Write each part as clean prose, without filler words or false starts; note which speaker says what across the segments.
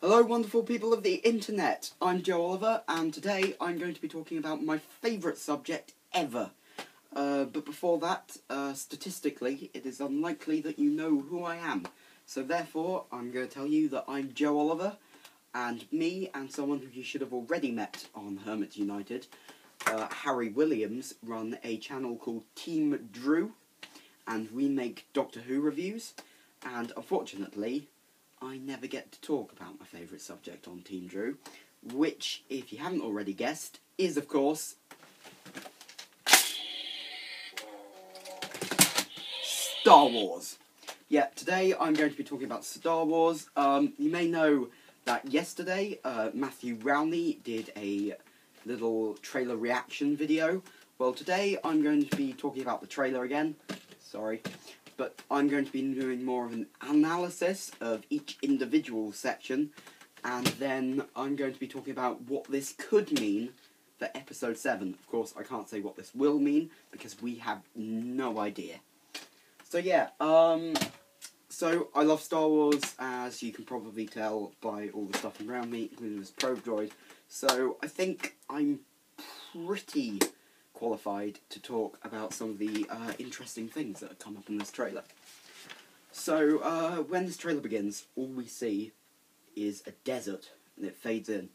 Speaker 1: Hello wonderful people of the internet, I'm Joe Oliver and today I'm going to be talking about my favourite subject ever. But before that, statistically, it is unlikely that you know who I am. So therefore, I'm going to tell you that I'm Joe Oliver, and me and someone who you should have already met on Hermits United, Harry Williams, run a channel called Team Drew, and we make Doctor Who reviews, and unfortunately, I never get to talk about my favourite subject on Team Drew, which, if you haven't already guessed, is, of course, Star Wars. Yeah, today I'm going to be talking about Star Wars. You may know that yesterday, Matthew Rowney did a little trailer reaction video. Well, today I'm going to be talking about the trailer again. Sorry. But I'm going to be doing more of an analysis of each individual section, and then I'm going to be talking about what this could mean for Episode 7. Of course, I can't say what this will mean, because we have no idea. So yeah, so I love Star Wars, as you can probably tell by all the stuff around me, including this probe droid. So I think I'm pretty qualified to talk about some of the interesting things that have come up in this trailer. So, when this trailer begins, all we see is a desert, and it fades in.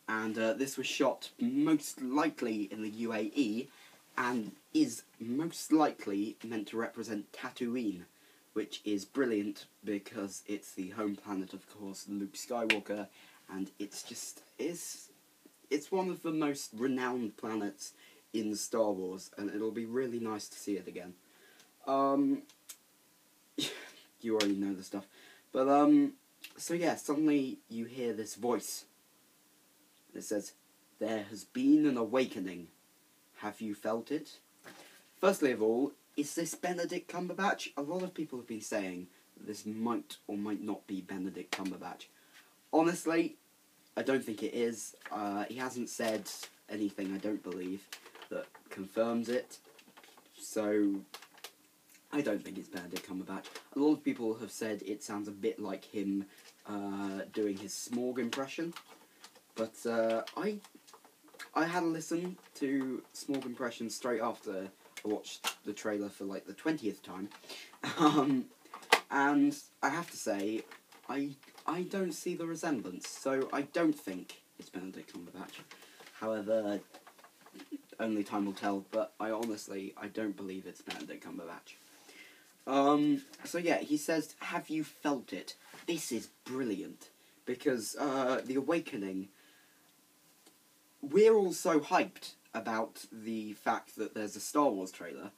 Speaker 1: And this was shot most likely in the UAE, and is most likely meant to represent Tatooine, which is brilliant because it's the home planet, of course, Luke Skywalker, and it's just, it's one of the most renowned planets in Star Wars, and it'll be really nice to see it again. You already know the stuff. But, so yeah, suddenly you hear this voice. It says, "There has been an awakening. Have you felt it?" Firstly of all, is this Benedict Cumberbatch? A lot of people have been saying that this might or might not be Benedict Cumberbatch. Honestly, I don't think it is. He hasn't said anything, I don't believe, that confirms it, so I don't think it's Benedict Cumberbatch. A lot of people have said it sounds a bit like him doing his Smaug impression, but I had a listen to Smaug impression straight after I watched the trailer for like the 20th time, and I have to say, I don't see the resemblance, so I don't think it's Benedict Cumberbatch. However, only time will tell, but I don't believe it's Benedict Cumberbatch. So yeah, he says, "Have you felt it?" This is brilliant, because The Awakening, we're all so hyped about the fact that there's a Star Wars trailer,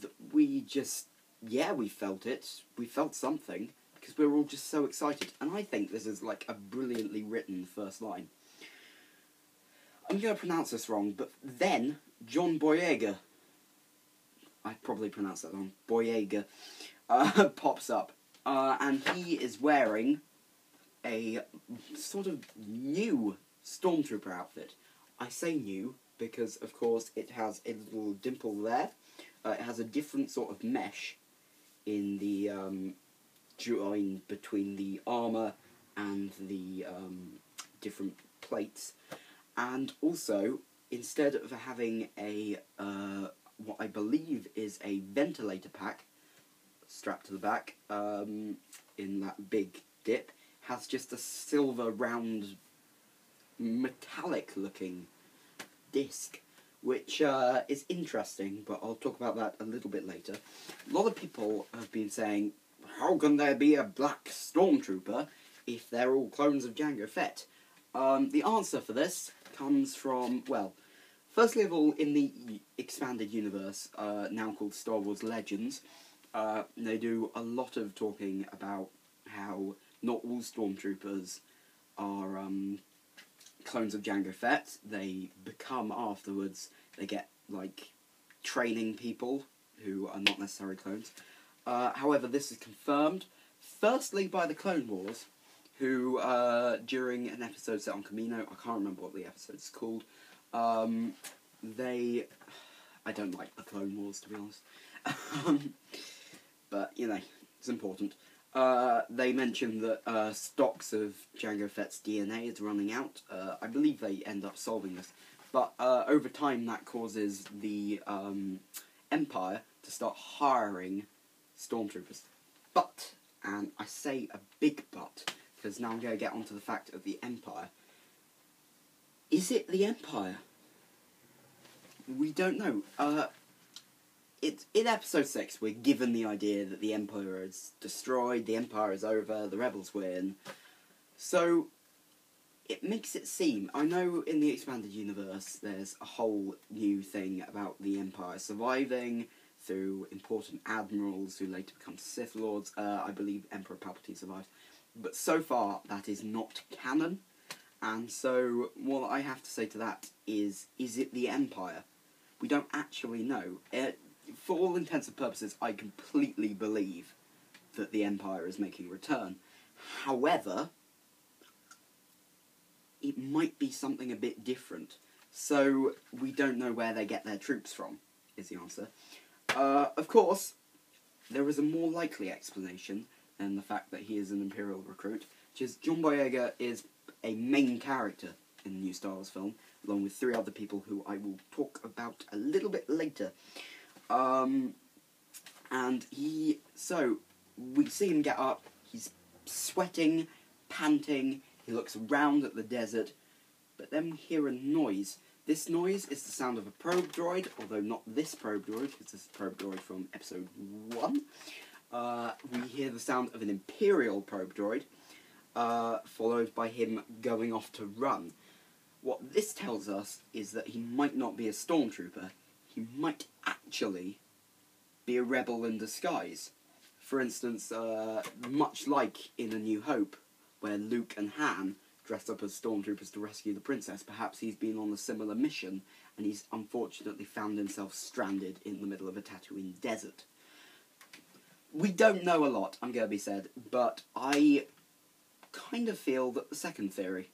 Speaker 1: that we just, yeah, we felt it, we felt something, because we're all just so excited, and I think this is like a brilliantly written first line. I'm going to pronounce this wrong, but then John Boyega, I probably pronounced that wrong, Boyega, pops up, and he is wearing a sort of new Stormtrooper outfit. I say new because, of course, it has a little dimple there. It has a different sort of mesh in the join between the armour and the different plates. And also, instead of having a, what I believe is a ventilator pack strapped to the back, in that big dip, has just a silver, round, metallic-looking disc, which is interesting, but I'll talk about that a little bit later. A lot of people have been saying, how can there be a black Stormtrooper if they're all clones of Jango Fett? The answer for this comes from, well, firstly of all, in the expanded universe, now called Star Wars Legends, they do a lot of talking about how not all Stormtroopers are clones of Jango Fett. They become, afterwards, they get, like, training people who are not necessarily clones. However, this is confirmed, firstly by the Clone Wars, who, during an episode set on Camino, I can't remember what the episode's called, I don't like the Clone Wars, to be honest, but, you know, it's important. They mentioned that stocks of Jango Fett's DNA is running out. I believe they end up solving this. But over time that causes the Empire to start hiring stormtroopers. But, and I say a big but, because now I'm going to get onto the fact of the Empire. Is it the Empire? We don't know. In Episode 6, we're given the idea that the Empire is destroyed, the Empire is over, the Rebels win. So, it makes it seem... I know in the Expanded Universe there's a whole new thing about the Empire surviving through important admirals who later become Sith Lords. I believe Emperor Palpatine survives. But so far, that is not canon. And so, what I have to say to that is it the Empire? We don't actually know. For all intents and purposes, I completely believe that the Empire is making a return. However, it might be something a bit different. So, we don't know where they get their troops from, is the answer. Of course, there is a more likely explanation than the fact that he is an Imperial recruit, which is John Boyega is a main character in the new Star Wars film, along with 3 other people who I will talk about a little bit later. And so, we see him get up, he's sweating, panting, he looks around at the desert, but then we hear a noise. This noise is the sound of a probe droid, although not this probe droid, because this is a probe droid from Episode 1. We hear the sound of an Imperial probe droid, followed by him going off to run. What this tells us is that he might not be a stormtrooper, he might actually be a rebel in disguise. For instance, much like in A New Hope, where Luke and Han dressed up as stormtroopers to rescue the princess, perhaps he's been on a similar mission, and he's unfortunately found himself stranded in the middle of a Tatooine desert. We don't know a lot, I'm going to be said, but I kind of feel that the second theory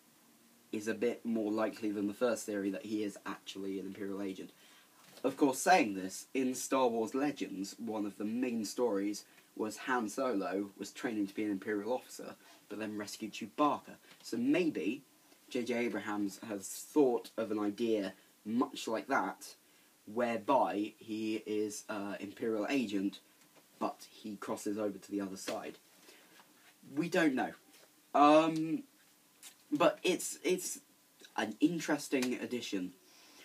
Speaker 1: is a bit more likely than the first theory, that he is actually an Imperial agent. Of course, saying this, in Star Wars Legends, one of the main stories was Han Solo was training to be an Imperial officer, but then rescued Chewbacca. So maybe J.J. Abrams has thought of an idea much like that, whereby he is an Imperial agent, but he crosses over to the other side. We don't know. But it's an interesting addition.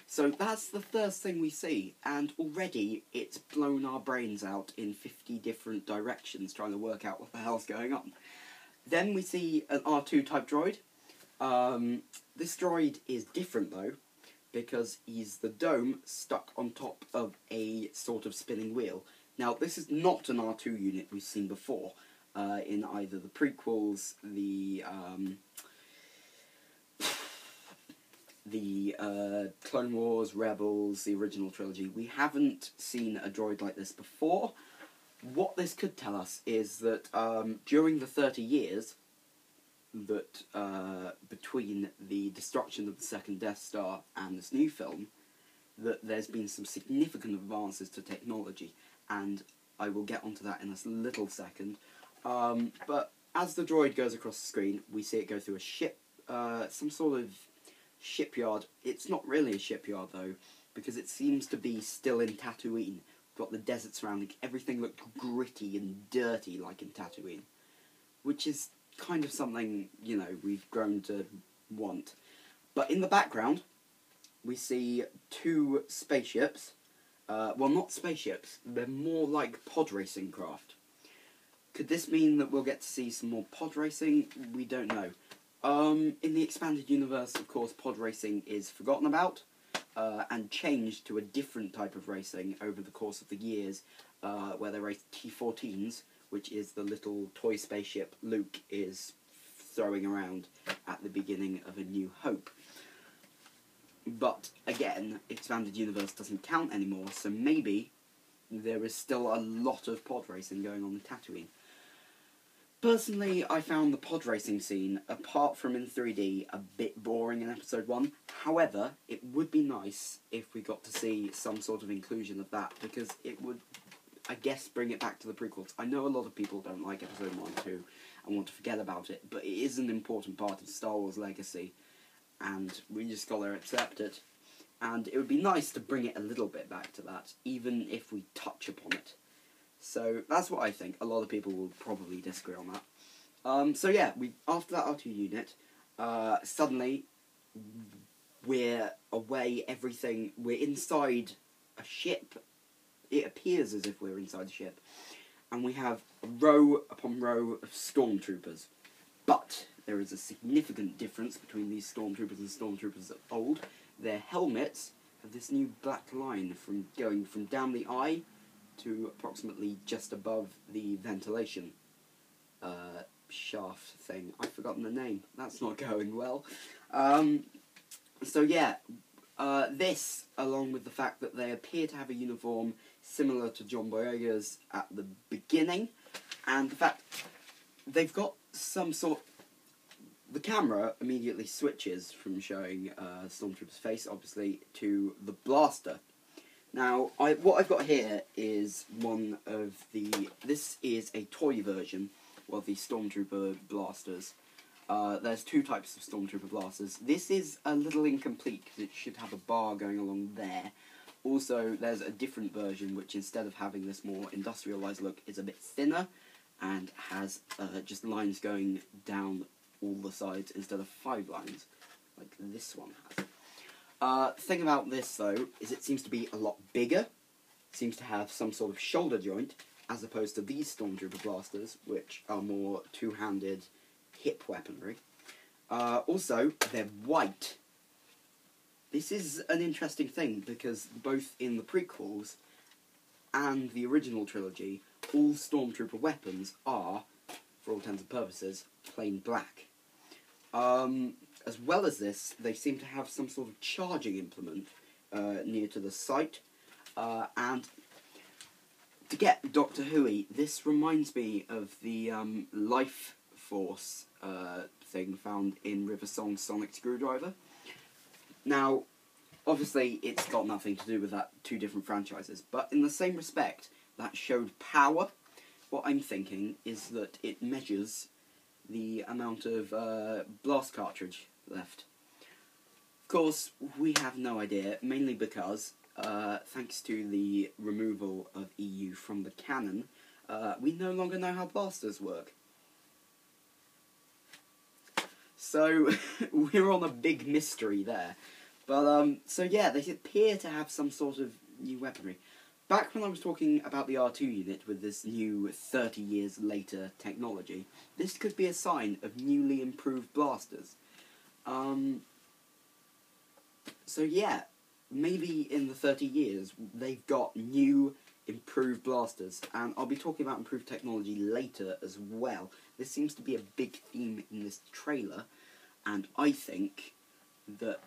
Speaker 1: So that's the first thing we see, and already it's blown our brains out in 50 different directions trying to work out what the hell's going on. Then we see an R2 type droid. This droid is different though, because he's the dome stuck on top of a sort of spinning wheel. Now this is not an R2 unit we've seen before, in either the prequels, the Clone Wars, Rebels, the original trilogy. We haven't seen a droid like this before. What this could tell us is that during the 30 years that between the destruction of the second Death Star and this new film, that there's been some significant advances to technology, and I will get onto that in a little second. But as the droid goes across the screen, we see it go through a ship, some sort of shipyard. It's not really a shipyard though, because it seems to be still in Tatooine. Got the desert surrounding, everything looked gritty and dirty like in Tatooine, which is kind of something, you know, we've grown to want. But in the background, we see 2 spaceships. Well, not spaceships, they're more like pod racing craft. Could this mean that we'll get to see some more pod racing? We don't know. In the expanded universe, of course, pod racing is forgotten about, and changed to a different type of racing over the course of the years, where they race T-14s, which is the little toy spaceship Luke is throwing around at the beginning of A New Hope. But, again, expanded universe doesn't count anymore, so maybe there is still a lot of pod racing going on in Tatooine. Personally, I found the pod racing scene, apart from in 3D, a bit boring in Episode 1. However, it would be nice if we got to see some sort of inclusion of that, because it would... I guess, bring it back to the prequels. I know a lot of people don't like Episode 1 and 2 and want to forget about it, but it is an important part of Star Wars legacy, and we just gotta accept it. And it would be nice to bring it a little bit back to that, even if we touch upon it. So that's what I think. A lot of people will probably disagree on that. So yeah, after that R2 unit, suddenly we're away, we're inside a ship. It appears as if we're inside the ship. And we have row upon row of stormtroopers. But there is a significant difference between these stormtroopers and stormtroopers of old. Their helmets have this new black line going from down the eye to approximately just above the ventilation shaft thing. I've forgotten the name. That's not going well. So yeah, this, along with the fact that they appear to have a uniform similar to John Boyega's at the beginning, and the fact they've got some sort... The camera immediately switches from showing Stormtrooper's face, obviously, to the blaster. Now, what I've got here is one of the... This is a toy version of the Stormtrooper blasters. There's two types of Stormtrooper blasters. This is a little incomplete because it should have a bar going along there. Also, there's a different version which, instead of having this more industrialised look, is a bit thinner and has just lines going down all the sides instead of 5 lines, like this one has. Thing about this, though, is it seems to be a lot bigger. It seems to have some sort of shoulder joint, as opposed to these Stormtrooper blasters, which are more two-handed hip weaponry. Also, they're white. This is an interesting thing, because both in the prequels and the original trilogy, all Stormtrooper weapons are, for all intents and purposes, plain black. As well as this, they seem to have some sort of charging implement near to the sight. And to get Doctor Who-y, this reminds me of the Life Force thing found in River Song's Sonic Screwdriver. Now, obviously, it's got nothing to do with that two different franchises, but in the same respect, that showed power. What I'm thinking is that it measures the amount of blast cartridge left. Of course, we have no idea, mainly because, thanks to the removal of EU from the canon, we no longer know how blasters work. So, we're on a big mystery there. But, so yeah, they appear to have some sort of new weaponry. Back when I was talking about the R2 unit with this new 30 years later technology, this could be a sign of newly improved blasters. So yeah, maybe in the 30 years they've got new improved blasters, and I'll be talking about improved technology later as well. This seems to be a big theme in this trailer, and I think that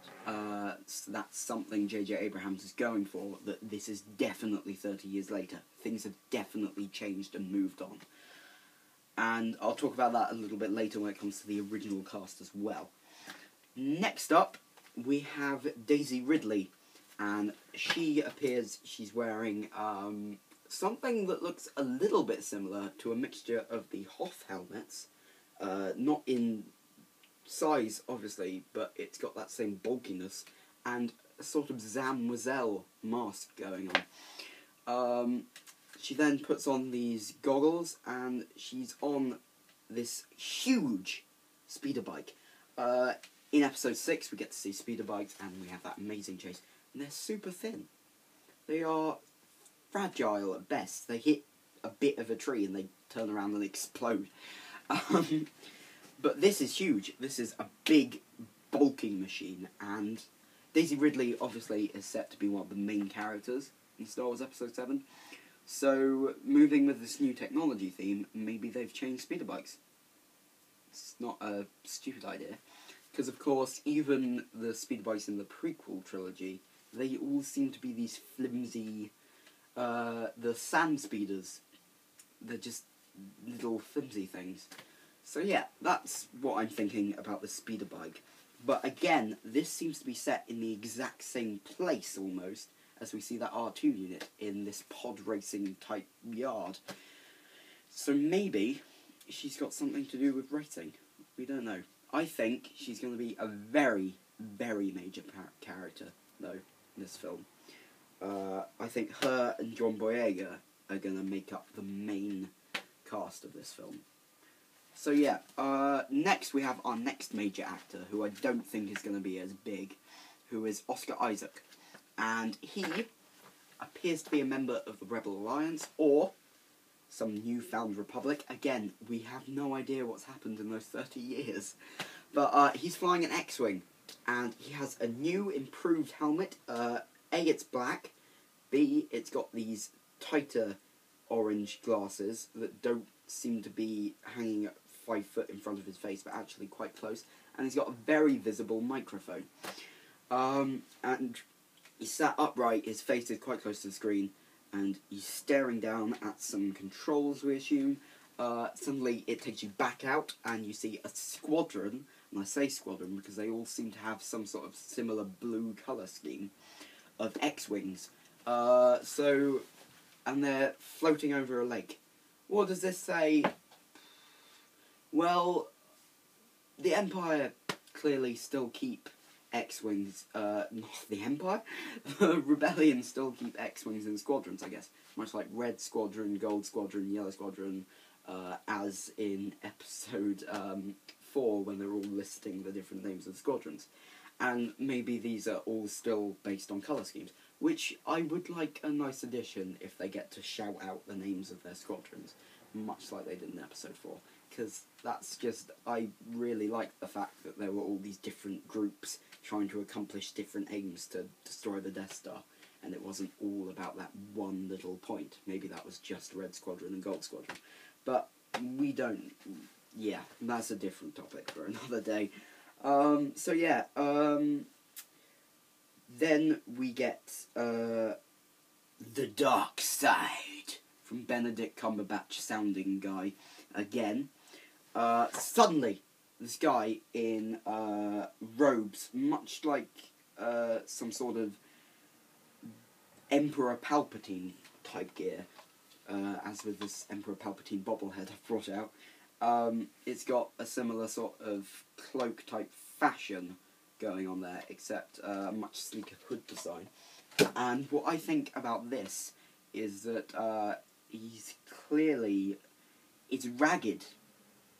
Speaker 1: that's something J.J. Abrams is going for, that this is definitely 30 years later. Things have definitely changed and moved on. And I'll talk about that a little bit later when it comes to the original cast as well. Next up, we have Daisy Ridley, and she appears, she's wearing something that looks a little bit similar to a mixture of the Hoth helmets, not in size, obviously, but it's got that same bulkiness, and a sort of Zamwazelle mask going on. She then puts on these goggles, and she's on this huge speeder bike. In episode 6, we get to see speeder bikes, and we have that amazing chase, and they're super thin. They are fragile at best. They hit a bit of a tree, and they turn around and explode. But this is huge. This is a big, bulking machine, and Daisy Ridley obviously is set to be one of the main characters in Star Wars Episode 7. So, moving with this new technology theme, maybe they've changed speeder bikes. It's not a stupid idea, because of course, even the speeder bikes in the prequel trilogy, they all seem to be these flimsy, the sand speeders. They're just little flimsy things. So yeah, that's what I'm thinking about the speeder bike. But again, this seems to be set in the exact same place, almost, as we see that R2 unit in this pod racing type yard. So maybe she's got something to do with racing. We don't know. I think she's going to be a very, very major character, though, in this film. I think her and John Boyega are going to make up the main cast of this film. So yeah, next we have our next major actor, who I don't think is going to be as big, who is Oscar Isaac. And he appears to be a member of the Rebel Alliance, or some newfound republic. Again, we have no idea what's happened in those 30 years. But he's flying an X-Wing, and he has a new, improved helmet. A, it's black. B, it's got these tighter orange glasses that don't seem to be hanging at 5 foot in front of his face, but actually quite close. And he's got a very visible microphone. And he's sat upright, his face is quite close to the screen, and he's staring down at some controls, we assume. Suddenly it takes you back out, and you see a squadron, and I say squadron because they all seem to have some sort of similar blue colour scheme, of X-Wings. And they're floating over a lake. What does this say? Well, the Empire clearly still keep X-Wings, not the Empire, the Rebellion still keep X-Wings in squadrons, I guess. Much like Red Squadron, Gold Squadron, Yellow Squadron, as in episode 4, when they're all listing the different names of the squadrons. And maybe these are all still based on colour schemes, which I would like a nice addition if they get to shout out the names of their squadrons, much like they did in episode 4. Because that's just, I really like the fact that there were all these different groups trying to accomplish different aims to destroy the Death Star, and it wasn't all about that one little point. Maybe that was just Red Squadron and Gold Squadron. But we don't, yeah, that's a different topic for another day. So yeah, then we get The Dark Side from Benedict Cumberbatch sounding guy again. Suddenly, this guy in robes, much like some sort of Emperor Palpatine type gear, as with this Emperor Palpatine bobblehead I've brought out. It's got a similar sort of cloak type fashion going on there, except a much sleeker hood design. And what I think about this is that he's clearly, it's ragged.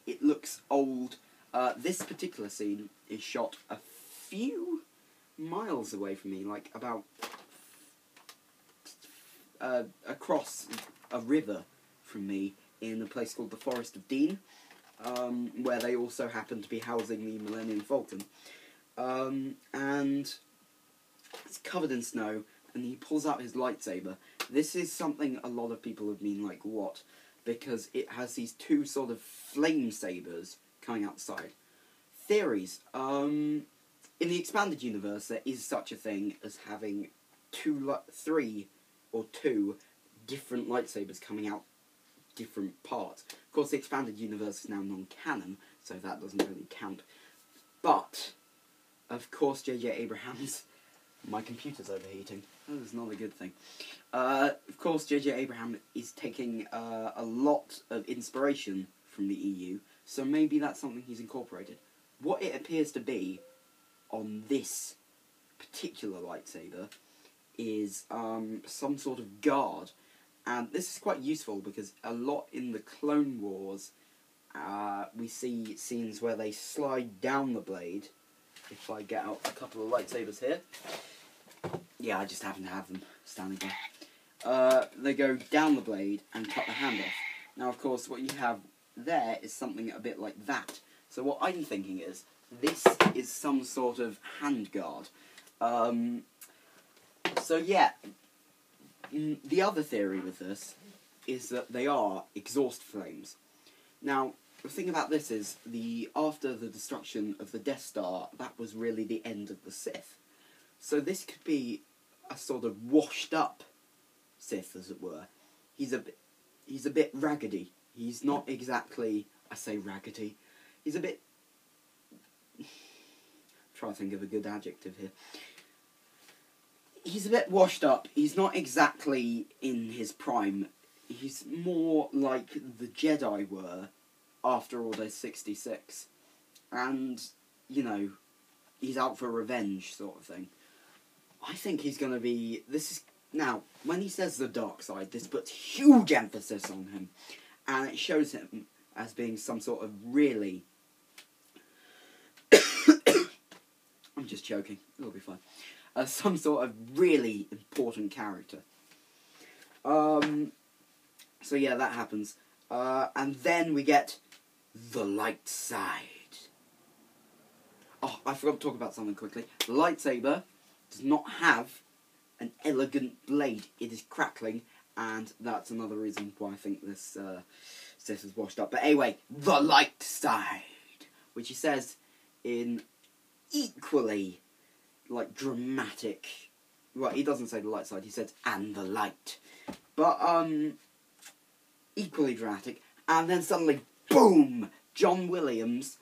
Speaker 1: It looks old. This particular scene is shot a few miles away from me, like about across a river from me, in a place called the Forest of Dean, where they also happen to be housing the Millennium Falcon. And it's covered in snow, and he pulls out his lightsaber. This is something a lot of people have been like, what? Because it has these two sort of flame sabers coming outside. Theories. In the expanded universe, there is such a thing as having three or two different lightsabers coming out different parts. Of course, the expanded universe is now non-canon, so that doesn't really count. But, of course, J.J. Abrams... My computer's overheating. That is not a good thing. Of course, J.J. Abrams is taking a lot of inspiration from the EU, so maybe that's something he's incorporated. What it appears to be on this particular lightsaber is some sort of guard. And this is quite useful because a lot in the Clone Wars, we see scenes where they slide down the blade. If I get out a couple of lightsabers here. Yeah, I just happen to have them standing there. They go down the blade and cut the hand off. Now, of course, what you have there is something a bit like that. So what I'm thinking is, this is some sort of hand guard. So yeah, the other theory with this is that they are exhaust flames. Now, the thing about this is, after the destruction of the Death Star, that was really the end of the Sith. So this could be a sort of washed up Sith, as it were. He's a bit raggedy. He's not exactly, I say raggedy, he's a bit... try to think of a good adjective here. he's a bit washed up. He's not exactly in his prime. He's more like the Jedi were after Order 66. And, you know, he's out for revenge sort of thing. I think he's going to be... Now, when he says the dark side, this puts huge emphasis on him. And it shows him as being some sort of really... I'm just joking. It'll be fine. Some sort of really important character. So yeah, that happens. And then we get the light side. Oh, I forgot to talk about something quickly. The lightsaber does not have an elegant blade. It is crackling, and that's another reason why I think this is washed up. But anyway, the light side, which he says in equally, like, dramatic... Well, he doesn't say the light side, he says, and the light. But, equally dramatic. And then suddenly, boom! John Williams'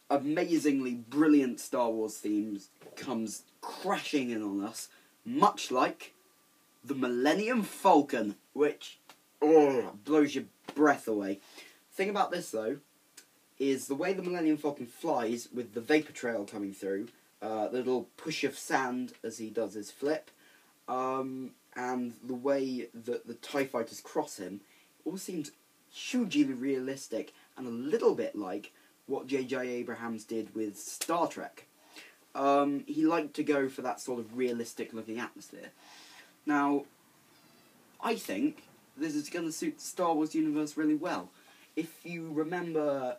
Speaker 1: amazingly brilliant Star Wars themes comes crashing in on us, much like the Millennium Falcon, which blows your breath away. Thing about this, though, is the way the Millennium Falcon flies with the vapor trail coming through, the little push of sand as he does his flip, and the way that the TIE fighters cross him, all seems hugely realistic and a little bit like what J.J. Abrams did with Star Trek. He liked to go for that sort of realistic-looking atmosphere. Now, I think this is going to suit the Star Wars universe really well. If you remember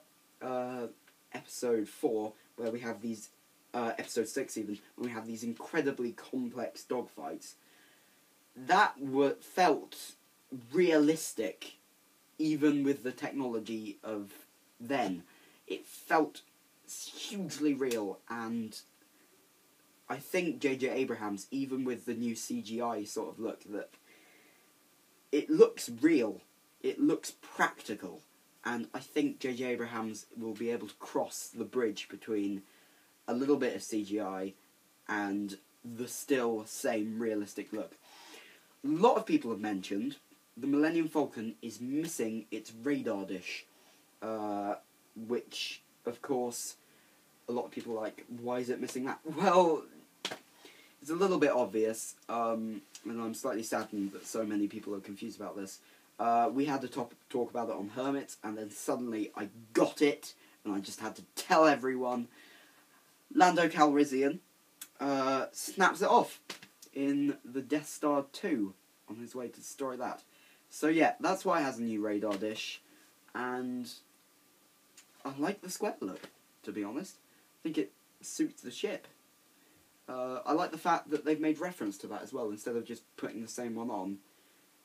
Speaker 1: Episode 4, where we have these... Episode 6 even, when we have these incredibly complex dogfights, that felt realistic, even with the technology of then. It felt hugely real, and I think J.J. Abrams, even with the new CGI sort of look, that it looks real, it looks practical, and I think J.J. Abrams will be able to cross the bridge between a little bit of CGI and the still same realistic look. A lot of people have mentioned the Millennium Falcon is missing its radar dish, which, of course, a lot of people are like, why is it missing that? Well, it's a little bit obvious, and I'm slightly saddened that so many people are confused about this. We had to talk about it on Hermit, and then suddenly I got it, and I just had to tell everyone. Lando Calrissian snaps it off in the Death Star 2 on his way to destroy that. So yeah, that's why it has a new radar dish, and I like the square look, to be honest. I think it suits the ship. I like the fact that they've made reference to that as well, instead of just putting the same one on.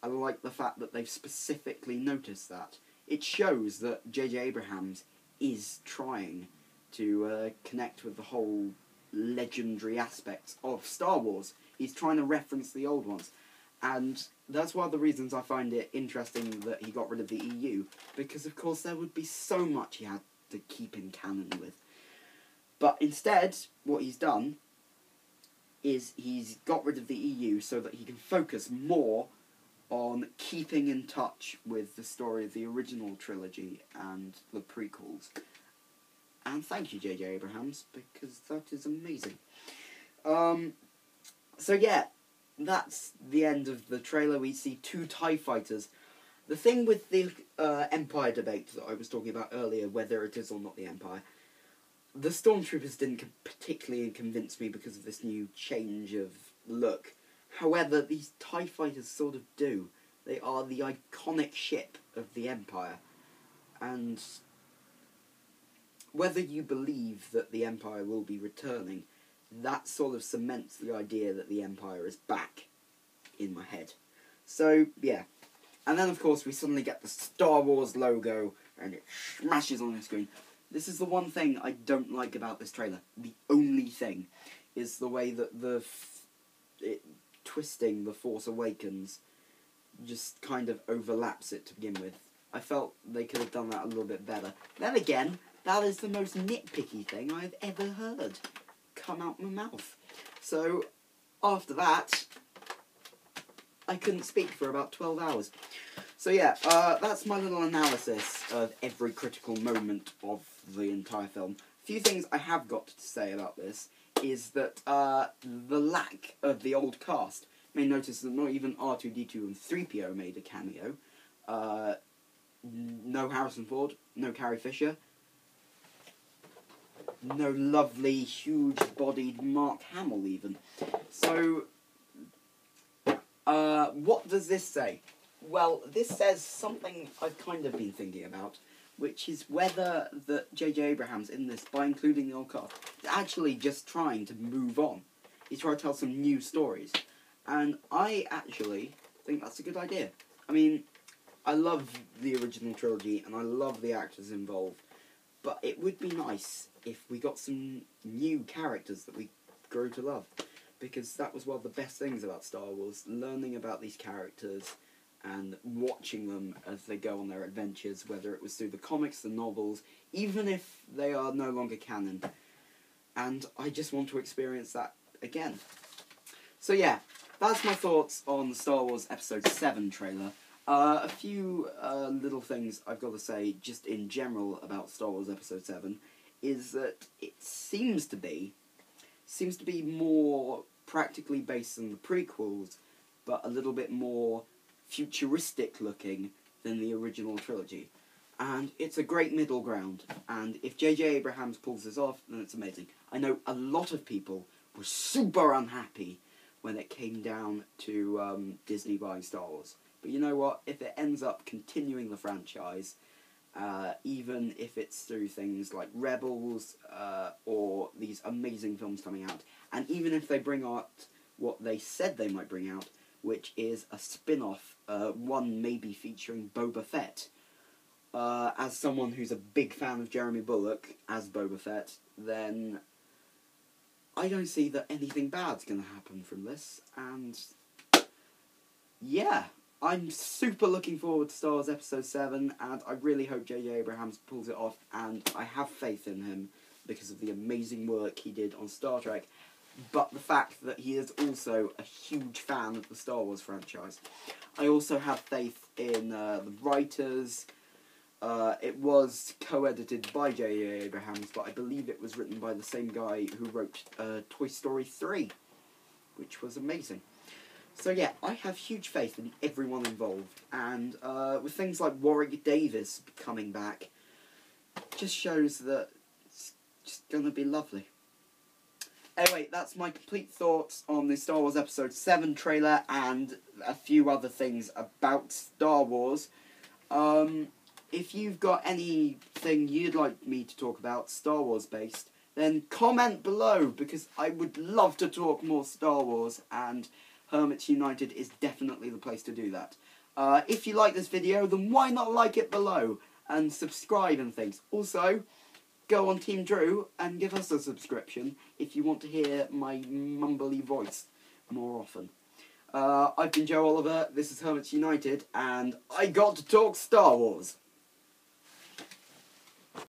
Speaker 1: I like the fact that they've specifically noticed that. It shows that J.J. Abrams is trying to connect with the whole legendary aspects of Star Wars. He's trying to reference the old ones. And that's one of the reasons I find it interesting that he got rid of the EU, because of course there would be so much he had to keep in canon with. But instead, what he's done is he's got rid of the EU so that he can focus more on keeping in touch with the story of the original trilogy and the prequels. And thank you, J.J. Abrams, because that is amazing. So yeah, that's the end of the trailer. We see 2 TIE fighters. The thing with the Empire debate that I was talking about earlier, whether it is or not the Empire, the Stormtroopers didn't particularly convince me because of this new change of look. However, these TIE fighters sort of do. They are the iconic ship of the Empire. And whether you believe that the Empire will be returning, that sort of cements the idea that the Empire is back in my head. So, yeah. And then, of course, we suddenly get the Star Wars logo, and it smashes on the screen. This is the one thing I don't like about this trailer. The only thing is the way that twisting the Force Awakens just kind of overlaps it to begin with. I felt they could have done that a little bit better. Then again, that is the most nitpicky thing I've ever heard come out my mouth. So, after that, I couldn't speak for about 12 hours. So yeah, that's my little analysis of every critical moment of the entire film. A few things I have got to say about this is that the lack of the old cast. You may notice that not even R2-D2 and 3PO made a cameo. No Harrison Ford, no Carrie Fisher, no lovely, huge-bodied Mark Hamill even. So, what does this say? Well, this says something I've kind of been thinking about, which is whether that J.J. Abrams in this, by including the old cast, is actually just trying to move on. He's trying to tell some new stories. And I actually think that's a good idea. I mean, I love the original trilogy, and I love the actors involved, but it would be nice if we got some new characters that we grew to love, because that was one of the best things about Star Wars, learning about these characters and watching them as they go on their adventures, whether it was through the comics, the novels, even if they are no longer canon. And I just want to experience that again. So yeah, that's my thoughts on the Star Wars Episode 7 trailer. A few little things I've got to say just in general about Star Wars Episode 7 is that it seems to be more practically based on the prequels, but a little bit more futuristic looking than the original trilogy. And it's a great middle ground, and if J.J. Abrams pulls this off, then it's amazing. I know a lot of people were super unhappy when it came down to Disney buying Star Wars. But you know what? If it ends up continuing the franchise, even if it's through things like Rebels or these amazing films coming out, and even if they bring out what they said they might bring out, which is a spin-off, one maybe featuring Boba Fett, as someone who's a big fan of Jeremy Bulloch as Boba Fett, then I don't see that anything bad's going to happen from this, and yeah, I'm super looking forward to Star Wars Episode 7, and I really hope J.J. Abrams pulls it off, and I have faith in him because of the amazing work he did on Star Trek, but the fact that he is also a huge fan of the Star Wars franchise. I also have faith in the writers. It was co-edited by J.J. Abrams, but I believe it was written by the same guy who wrote Toy Story 3, which was amazing. So yeah, I have huge faith in everyone involved, and with things like Warwick Davis coming back, just shows that it's just going to be lovely. Anyway, that's my complete thoughts on the Star Wars Episode 7 trailer and a few other things about Star Wars. If you've got anything you'd like me to talk about Star Wars based, then comment below, because I would love to talk more Star Wars, and Hermits United is definitely the place to do that. If you like this video, then why not like it below and subscribe and things. Also, go on Team Drew and give us a subscription if you want to hear my mumbly voice more often. I've been Joe Oliver, this is Hermits United, and I got to talk Star Wars.